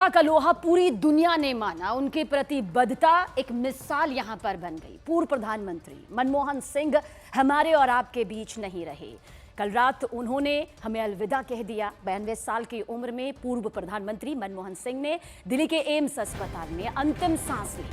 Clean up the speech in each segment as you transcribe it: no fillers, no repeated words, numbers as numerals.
का लोहा पूरी दुनिया ने माना, उनकी प्रतिबद्धता एक मिसाल यहां पर बन गई। पूर्व प्रधानमंत्री मनमोहन सिंह हमारे और आपके बीच नहीं रहे। कल रात उन्होंने हमें अलविदा कह दिया। 92 साल की उम्र में पूर्व प्रधानमंत्री मनमोहन सिंह ने दिल्ली के एम्स अस्पताल में अंतिम सांस ली।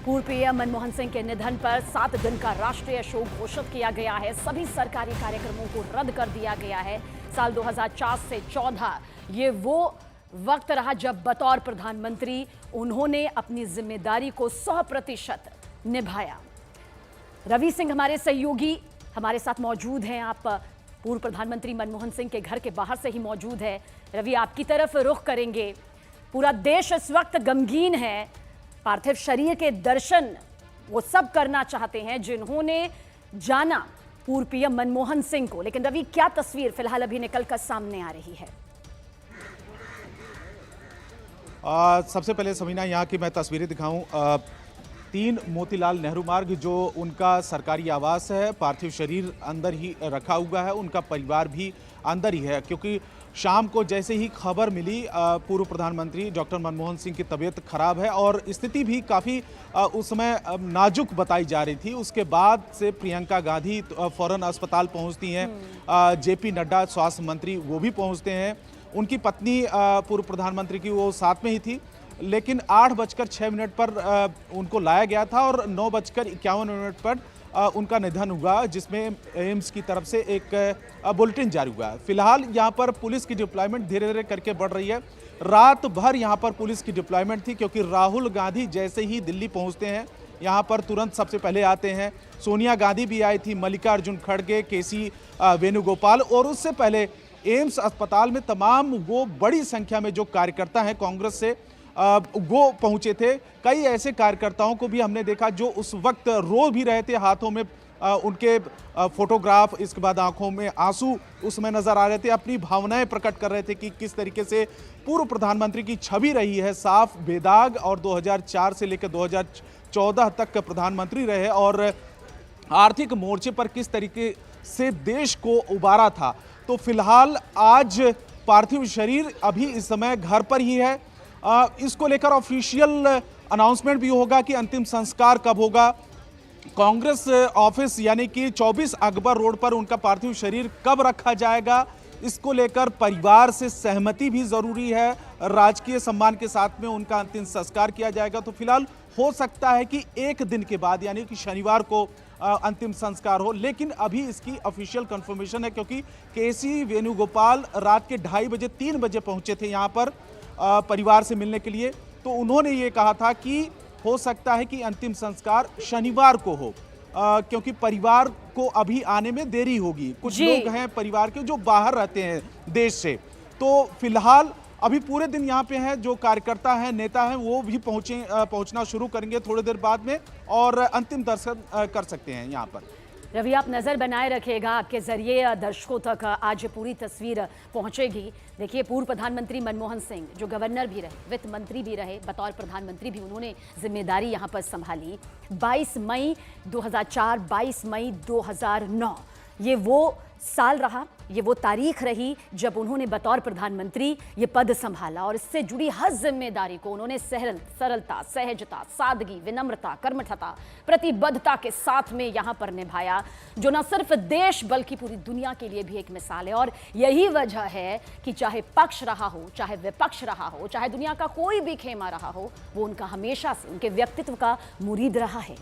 पूर्व पीएम मनमोहन सिंह के निधन पर 7 दिन का राष्ट्रीय शोक घोषित किया गया है। सभी सरकारी कार्यक्रमों को रद्द कर दिया गया है। साल 2004 से 14 ये वो वक्त रहा जब बतौर प्रधानमंत्री उन्होंने अपनी जिम्मेदारी को 100% निभाया। रवि सिंह हमारे सहयोगी हमारे साथ मौजूद हैं। आप पूर्व प्रधानमंत्री मनमोहन सिंह के घर के बाहर से ही मौजूद है। रवि, आपकी तरफ रुख करेंगे। पूरा देश इस वक्त गमगीन है। पार्थिव शरीर के दर्शन वो सब करना चाहते हैं जिन्होंने जाना पूर्व पीएम मनमोहन सिंह को। लेकिन रवि, क्या तस्वीर फिलहाल अभी निकल कर सामने आ रही है? सबसे पहले समीना, यहाँ की मैं तस्वीरें दिखाऊं। 3 मोतीलाल नेहरू मार्ग जो उनका सरकारी आवास है, पार्थिव शरीर अंदर ही रखा हुआ है। उनका परिवार भी अंदर ही है, क्योंकि शाम को जैसे ही खबर मिली पूर्व प्रधानमंत्री डॉक्टर मनमोहन सिंह की तबीयत खराब है और स्थिति भी काफ़ी उस समय नाजुक बताई जा रही थी। उसके बाद से प्रियंका गांधी फौरन अस्पताल पहुंचती हैं। जेपी नड्डा स्वास्थ्य मंत्री वो भी पहुंचते हैं। उनकी पत्नी पूर्व प्रधानमंत्री की वो साथ में ही थी। लेकिन 8:06 पर उनको लाया गया था और 9:51 पर उनका निधन हुआ, जिसमें एम्स की तरफ से एक बुलेटिन जारी हुआ। फिलहाल यहाँ पर पुलिस की डिप्लॉयमेंट धीरे धीरे करके बढ़ रही है। रात भर यहाँ पर पुलिस की डिप्लॉयमेंट थी, क्योंकि राहुल गांधी जैसे ही दिल्ली पहुँचते हैं यहाँ पर तुरंत सबसे पहले आते हैं। सोनिया गांधी भी आई थी, मल्लिकार्जुन खड़गे, केसी वेणुगोपाल, और उससे पहले एम्स अस्पताल में तमाम वो बड़ी संख्या में जो कार्यकर्ता हैं कांग्रेस से वो पहुंचे थे। कई ऐसे कार्यकर्ताओं को भी हमने देखा जो उस वक्त रो भी रहे थे, हाथों में उनके फोटोग्राफ, इसके बाद आंखों में आंसू उसमें नजर आ रहे थे, अपनी भावनाएं प्रकट कर रहे थे कि किस तरीके से पूर्व प्रधानमंत्री की छवि रही है साफ बेदाग, और 2004 से लेकर 2014 तक प्रधानमंत्री रहे और आर्थिक मोर्चे पर किस तरीके से देश को उबारा था। तो फिलहाल आज पार्थिव शरीर अभी इस समय घर पर ही है। इसको लेकर ऑफिशियल अनाउंसमेंट भी होगा कि अंतिम संस्कार कब होगा। कांग्रेस ऑफिस यानी कि 24 अकबर रोड पर उनका पार्थिव शरीर कब रखा जाएगा, इसको लेकर परिवार से सहमति भी जरूरी है। राजकीय सम्मान के साथ में उनका अंतिम संस्कार किया जाएगा। तो फिलहाल हो सकता है कि एक दिन के बाद यानी कि शनिवार को अंतिम संस्कार हो, लेकिन अभी इसकी ऑफिशियल कंफर्मेशन है, क्योंकि केसी वेणुगोपाल रात के 2:30 बजे 3 बजे पहुंचे थे यहाँ पर परिवार से मिलने के लिए। तो उन्होंने ये कहा था कि हो सकता है कि अंतिम संस्कार शनिवार को हो, क्योंकि परिवार को अभी आने में देरी होगी। कुछ लोग हैं परिवार के जो बाहर रहते हैं देश से। तो फिलहाल अभी पूरे दिन यहाँ पे हैं, जो कार्यकर्ता हैं, नेता हैं, वो भी पहुंचना शुरू करेंगे थोड़ी देर बाद में और अंतिम दर्शन कर सकते हैं यहाँ पर। रवि, आप नज़र बनाए रखिएगा, आपके जरिए दर्शकों तक आज पूरी तस्वीर पहुंचेगी। देखिए, पूर्व प्रधानमंत्री मनमोहन सिंह जो गवर्नर भी रहे, वित्त मंत्री भी रहे, बतौर प्रधानमंत्री भी उन्होंने जिम्मेदारी यहां पर संभाली। 22 मई 2004, 22 मई 2009 ये वो साल रहा, ये वो तारीख रही जब उन्होंने बतौर प्रधानमंत्री ये पद संभाला और इससे जुड़ी हर जिम्मेदारी को उन्होंने सरलता, सहजता, सादगी, विनम्रता, कर्मठता, प्रतिबद्धता के साथ में यहां पर निभाया, जो न सिर्फ देश बल्कि पूरी दुनिया के लिए भी एक मिसाल है। और यही वजह है कि चाहे पक्ष रहा हो, चाहे विपक्ष रहा हो, चाहे दुनिया का कोई भी खेमा रहा हो, वो उनका हमेशा से उनके व्यक्तित्व का मुरीद रहा है।